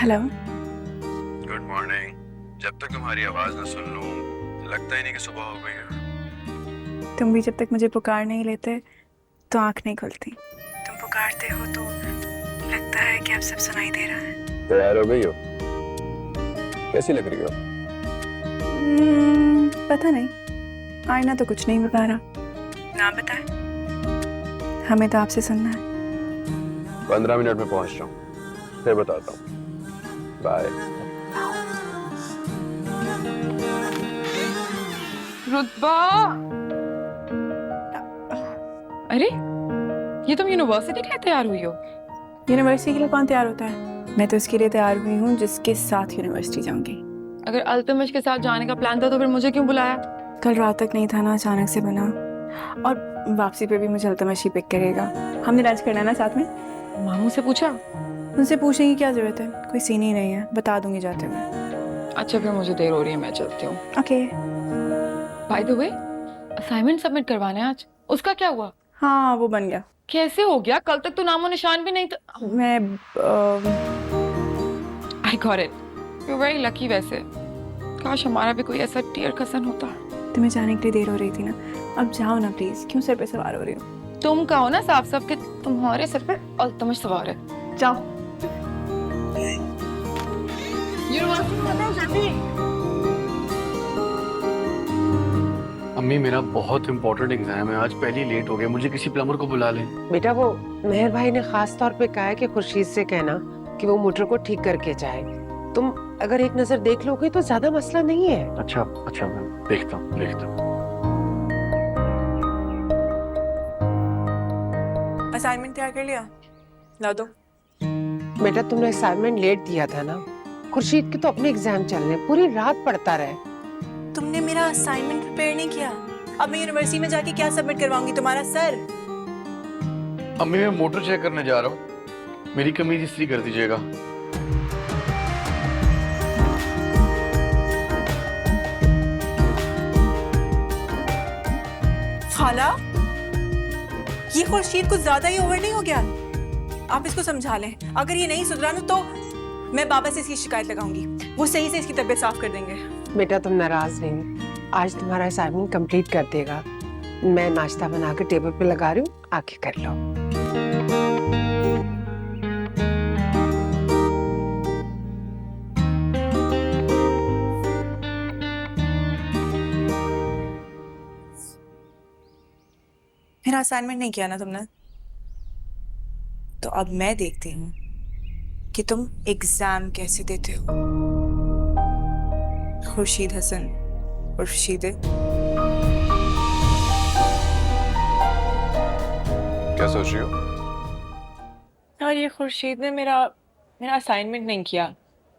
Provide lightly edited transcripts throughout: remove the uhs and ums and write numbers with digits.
Hello. Good morning. जब तक तुम्हारी आवाज न सुन लूं लगता ही नहीं कि सुबह हो गई है। तुम भी जब तक मुझे पुकार नहीं लेते तो आंख नहीं खुलती। तुम पुकारते हो तो लगता है कि अब सब सुनाई दे रहा है। तैयार हो गई हो? कैसी लग रही हो? पता नहीं, आईना तो कुछ नहीं बता रहा। ना बताए, हमें तो आपसे सुनना है। 15 मिनट में पहुंच जाऊं, फिर बताता हूँ। बाय। रुतबा, अरे ये तुम यूनिवर्सिटी के लिए तैयार हुई हो? यूनिवर्सिटी के लिए कौन तैयार होता है? मैं तो उसके लिए तैयार हुई हूँ जिसके साथ यूनिवर्सिटी जाऊंगी। अगर अल्तमश के साथ जाने का प्लान था तो फिर मुझे क्यों बुलाया? कल रात तक नहीं था ना, अचानक से बना। और वापसी पे भी मुझे अल्तमश ही पिक करेगा। हमने लंच करना है ना साथ में। मामू से पूछा? उनसे पूछने की क्या जरूरत है, कोई सीन ही नहीं है, बता दूंगी जाते हुए। अच्छा फिर मुझे देर हो रही है, मैं चलती हूँ। Okay. By the way, assignment submit करवाना है आज, उसका क्या हुआ? हाँ वो बन गया। कैसे हो गया? कल तक तो नामो निशान भी नहीं था। मैं I got it, you very lucky. वैसे काश हमारा भी कोई ऐसा डियर कजन होता। तुम्हें जाने के लिए देर हो रही थी ना, अब जाओ ना प्लीज। क्यों सर पे सवार हो रही हो? तुम कहो ना साफ साफ कि तुम्हारे सर पे अल्तमश सवार है। जाओ। अम्मी मेरा बहुत इंपॉर्टेंट एग्जाम है आज, पहले ही लेट हो गया, मुझे किसी प्लम्बर को बुला लें। बेटा वो मेहर भाई ने खास तौर पे कहा है कि खुर्शीद से कहना कि वो मोटर को ठीक करके जाए। तुम अगर एक नजर देख लोगे तो ज्यादा मसला नहीं है। अच्छा अच्छा, मैं देखता हूँ। असाइनमेंट तैयार कर लिया? ला दो। बेटा तुमने असाइनमेंट लेट दिया था ना, खुर्शीद के तो अपने एग्जाम चल रहे हैं, पूरी रात पढ़ता रहे। तुमने मेरा असाइनमेंट प्रिपेयर नहीं किया, अब मैं यूनिवर्सिटी में जाके क्या सबमिट करवाऊंगी तुम्हारा सर? अम्मी मैं मोटर चेक करने जा रहा हूँ, मेरी कमीज इस्त्री कर दीजिएगा। खाला, ये खुर्शीद कुछ ज्यादा ही ओवर नहीं हो गया? आप इसको समझा लें, अगर ये नहीं सुधरा ना तो मैं बाबा से इसकी शिकायत लगाऊंगी। वो सही से इसकी तबीयत साफ कर देंगे। बेटा तुम नाराज नहीं, आज तुम्हारा असाइनमेंट कंप्लीट कर देगा। मैं नाश्ता बना के टेबल पे लगा रही हूँ, आके कर लो। मेरा असाइनमेंट नहीं किया ना तुमने, तो अब मैं देखती हूँ कि तुम एग्जाम कैसे देते हो। खुर्शीद हसन खुर्शीद। क्या सोच रही हो? यार ये खुर्शीद ने मेरा असाइनमेंट नहीं किया,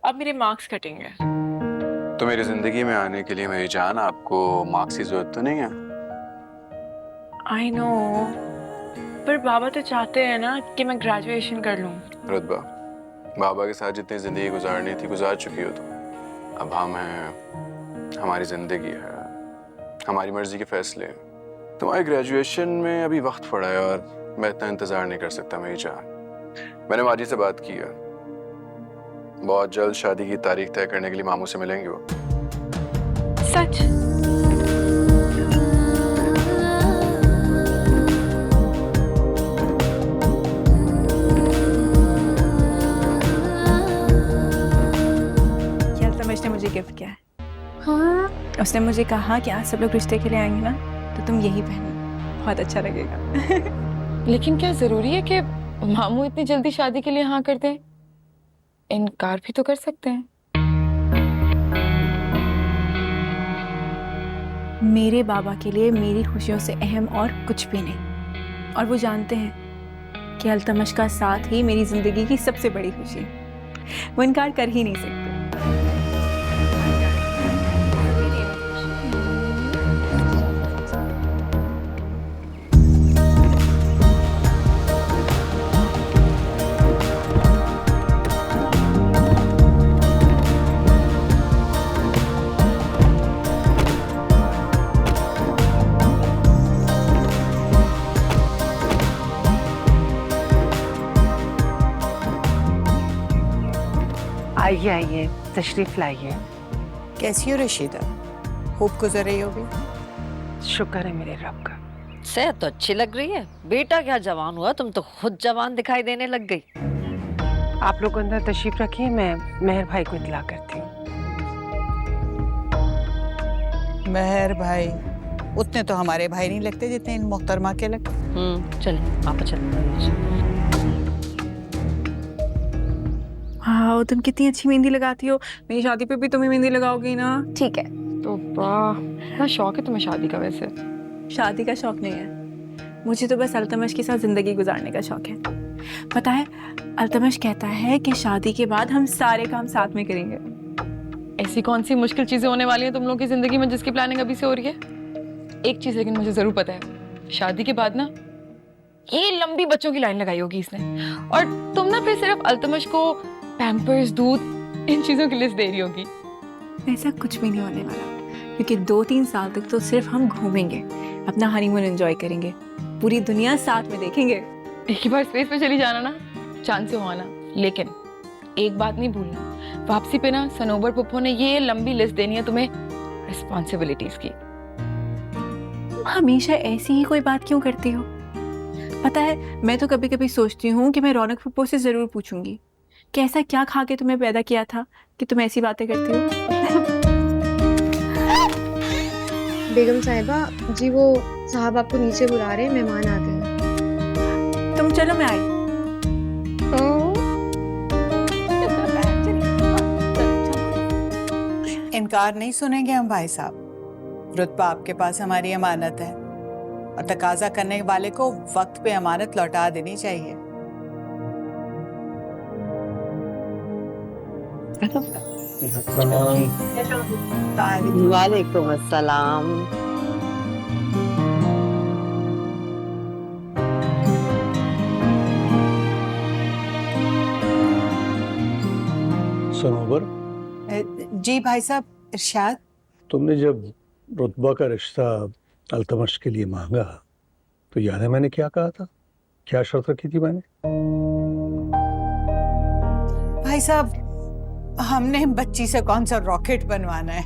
अब मेरे मार्क्स कटेंगे। तो मेरी जिंदगी में आने के लिए मेरी जान आपको मार्क्स की जरूरत तो नहीं है। आई नो, पर बाबा तो चाहते हैं ना कि मैं ग्रेजुएशन कर लूं। रुतबा, बाबा के साथ जितनी जिंदगी गुजारनी थी गुजार चुकी हो तुम। अब हम हैं, हमारी जिंदगी है, हमारी मर्जी के फैसले। तुम्हारी ग्रेजुएशन में अभी वक्त पड़ा है और मैं इतना इंतजार नहीं कर सकता मेरी जान। मैंने माजी से बात की है, बहुत जल्द शादी की तारीख तय करने के लिए मामू से मिलेंगे वो। सच? क्या तमश ने मुझे गिफ्ट किया है? हाँ, उसने मुझे कहा कि आज सब लोग रिश्ते के लिए आएंगे ना, तो तुम यही पहनना, बहुत अच्छा लगेगा। लेकिन क्या जरूरी है कि मामू इतनी जल्दी शादी के लिए हाँ कर दें? इनकार भी तो कर सकते हैं। मेरे बाबा के लिए मेरी खुशियों से अहम और कुछ भी नहीं, और वो जानते हैं कि अल्तमश का साथ ही मेरी जिंदगी की सबसे बड़ी खुशी है। वो इनकार कर ही नहीं सकते। आइए आइए, तशरीफ लाइए। कैसी हो रशीदा? खूब गुजर रही होगी। शुक्र है मेरे रब का। सेहत तो अच्छी लग रही है। बेटा क्या जवान हुआ, तुम तो खुद जवान दिखाई देने लग गई। आप लोग अंदर तशरीफ रखिए, मैं मेहर भाई को इत्तला करती हूँ। मेहर भाई उतने तो हमारे भाई नहीं लगते जितने इन मोहतरमा के लगते। चलिए आप चलिए। हाँ, तुम कितनी अच्छी मेहंदी लगाती हो। मेरी शादी पे भी तुम्हें मेहंदी लगाओगी ना? ठीक है। तो ना शौक है तुम्हें शादी का? वैसे शादी का शौक नहीं है मुझे, तो बस अल्तमश के साथ जिंदगी गुजारने का शौक है। पता है, अल्तमश कहता है कि शादी के बाद हम सारे काम साथ में करेंगे। ऐसी कौन सी मुश्किल चीजें होने वाली हैं तुम लोगों की जिंदगी में जिसकी प्लानिंग अभी से हो रही है? एक चीज लेकिन मुझे जरूर पता है, शादी के बाद ना ये लंबी बच्चों की लाइन लगाई होगी इसने, और तुम ना फिर सिर्फ अल्तमश को पैम्पर्स, दूध, इन चीजों की लिस्ट दे रही होगी। ऐसा कुछ भी नहीं होने वाला, क्योंकि 2-3 साल तक तो सिर्फ हम घूमेंगे, अपना हनीमून एंजॉय करेंगे, पूरी दुनिया साथ में देखेंगे। एक ही बार स्पेस पे चली जाना ना, चांद से हो आना। लेकिन एक बात नहीं भूलना, वापसी पे ना सनोबर पुप्पो ने ये लंबी लिस्ट देनी है तुम्हें रिस्पॉन्सिबिलिटीज की। हमेशा ऐसी ही कोई बात क्यों करती हो? पता है, मैं तो कभी कभी सोचती हूँ कि मैं रौनक पुप्पो से जरूर पूछूंगी कि ऐसा क्या खा के तुम्हें पैदा किया था कि तुम ऐसी बातें करती हो। बेगम साहिबा जी, वो साहब आपको नीचे बुला रहे हैं, मेहमान आ गए हैं। तुम चलो, मैं आई। इनकार नहीं सुनेंगे हम भाई साहब। रुतबा आपके पास हमारी अमानत है, और तकाजा करने वाले को वक्त पे अमानत लौटा देनी चाहिए। वालेकुम अस्सलाम। सनोबर, जी भाई साहब, इरशाद। तुमने जब रुतबा का रिश्ता अल्तमश के लिए मांगा तो याद है मैंने क्या कहा था, क्या शर्त रखी थी मैंने? भाई साहब, हमने बच्ची से कौन सा रॉकेट बनवाना है।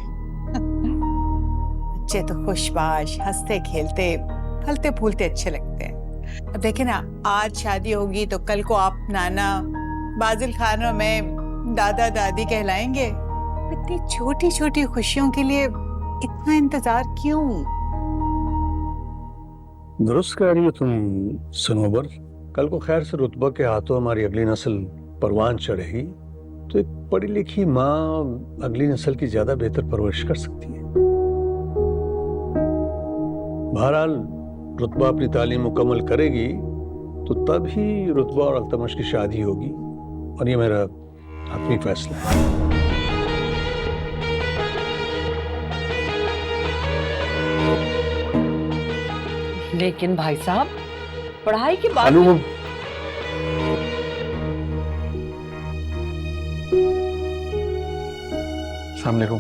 बच्चे तो खुशबाश, हंसते खेलते फलते फूलते अच्छे लगते हैं। अब देखे ना, आज शादी होगी तो कल को आप नाना, बाजिल खान और मैं दादा दादी कहलाएंगे। इतनी छोटी छोटी खुशियों के लिए इतना इंतजार क्यों? दुरुस्त कह रही हो तुम सनोबर। कल को खैर से रुतबा के हाथों हमारी अगली नस्ल परवान चढ़ेगी तो एक पढ़ी लिखी माँ अगली नस्ल की ज्यादा बेहतर परवरिश कर सकती है। बहरहाल रुतबा अपनी तालीम मुकम्मल करेगी तो तब ही रुतबा और अल्तमश की शादी होगी, और ये मेरा अपनी फैसला है। लेकिन भाई साहब, पढ़ाई के बाद अस्सलाम वालेकुम।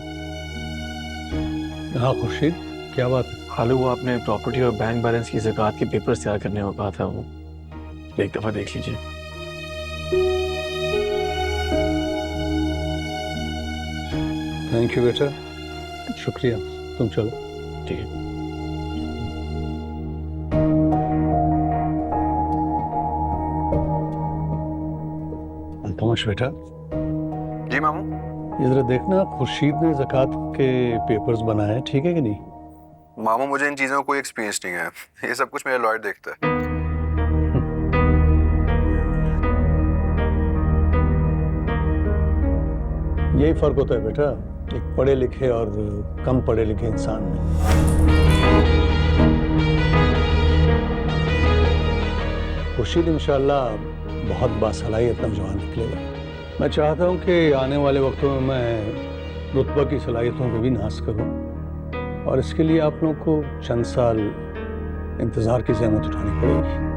हाँ खुर्शीद, क्या बात है? खालू, वो आपने प्रॉपर्टी और बैंक बैलेंस की ज़कात के पेपर्स तैयार करने को कहा था, वो एक दफ़ा देख लीजिए। थैंक यू बेटा, शुक्रिया। तुम चलो। ठीक है। अल्तमश बेटा। जी मामू। ये जरा देखना, खुर्शीद ने ज़कात के पेपर्स बनाए हैं, ठीक है कि नहीं? मामू, मुझे इन चीज़ों का कोई एक्सपीरियंस नहीं है, ये सब कुछ मेरा लॉयर देखता है। यही फर्क होता है बेटा, एक पढ़े लिखे और कम पढ़े लिखे इंसान में। खुर्शीद इंशाल्लाह बहुत बासलाहियत नौजवान निकलेगा। मैं चाहता हूं कि आने वाले वक्तों में मैं रुतबा की सलाहियतों पे भी नाज करूं, और इसके लिए आप लोगों को चंद साल इंतज़ार की ज़हमत उठानी पड़ेगी।